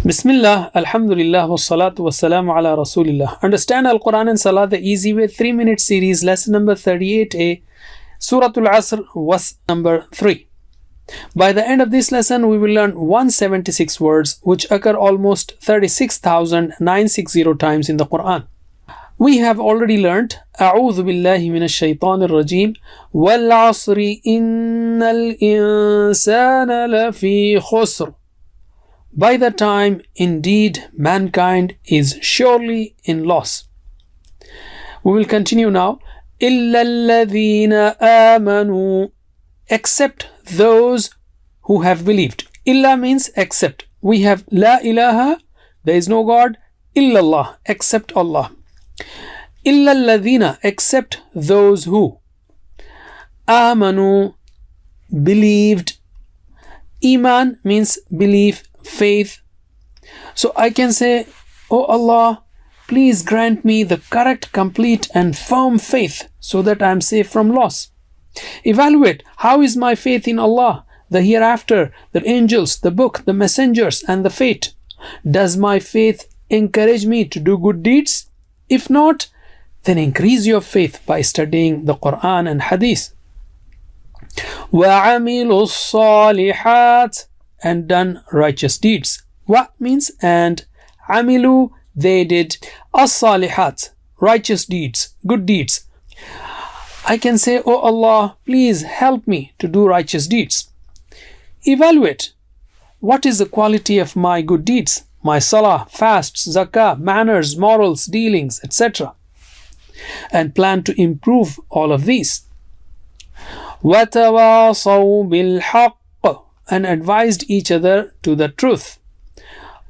Bismillah, Alhamdulillah, wassalatu wassalamu ala Rasulillah. Understand Al-Quran and Salah the easy way 3-minute series, lesson number 38a, Surah Asr, verse number 3. By the end of this lesson, we will learn 176 words which occur almost 36,960 times in the Quran. We have already learnt أعوذ بالله من الشيطان الرجيم والعصر إن الإنسان لفي خسر. By the time, indeed, mankind is surely in loss. We will continue now. إِلَّا الَّذِينَ آمَنُوا, except those who have believed. Illa means except. We have La ilaha, there is no God, illallah, except Allah. إِلَّا الَّذِينَ, except those who آمَنُوا, believed. Iman means belief, faith. So I can say, Oh Allah, please grant me the correct, complete and firm faith so that I am safe from loss. Evaluate, how is my faith in Allah, the hereafter, the angels, the book, the messengers and the fate? Does my faith encourage me to do good deeds? If not, then increase your faith by studying the Quran and Hadith. وَعَمِلُوا الصَّالِحَاتِ, and done righteous deeds. What means and? Amilu, they did. As-salihat, righteous deeds, good deeds. I can say, Oh Allah, please help me to do righteous deeds. Evaluate, what is the quality of my good deeds? My salah, fasts, zakah, manners, morals, dealings, etc. And plan to improve all of these. وَتَوَاصَوْا بِالْحَقِّ, and advised each other to the truth.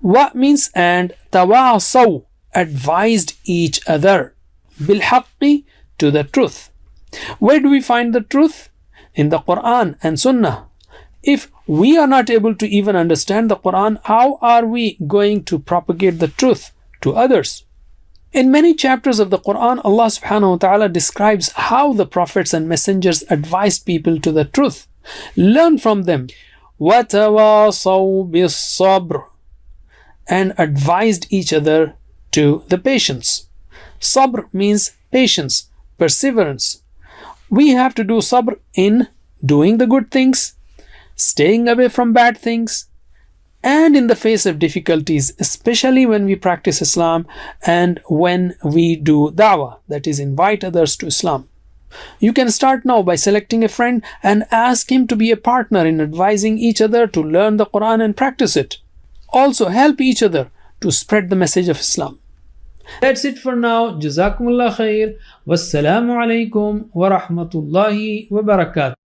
What means and? Tawasaw, advised each other. Bilhaqqi, to the truth. Where do we find the truth? In the Quran and Sunnah. If we are not able to even understand the Quran, how are we going to propagate the truth to others? In many chapters of the Quran, Allah subhanahu wa ta'ala describes how the prophets and messengers advised people to the truth. Learn from them. وَتَوَاصَوْا بِالصَّبْرِ, and advised each other to the patience. Sabr means patience, perseverance. We have to do sabr in doing the good things, staying away from bad things, and in the face of difficulties, especially when we practice Islam and when we do da'wah, that is, invite others to Islam. You can start now by selecting a friend and ask him to be a partner in advising each other to learn the Quran and practice it. Also help each other to spread the message of Islam. That's it for now. Jazakumullah khair. Wassalamu alaikum wa rahmatullahi wa barakatuh.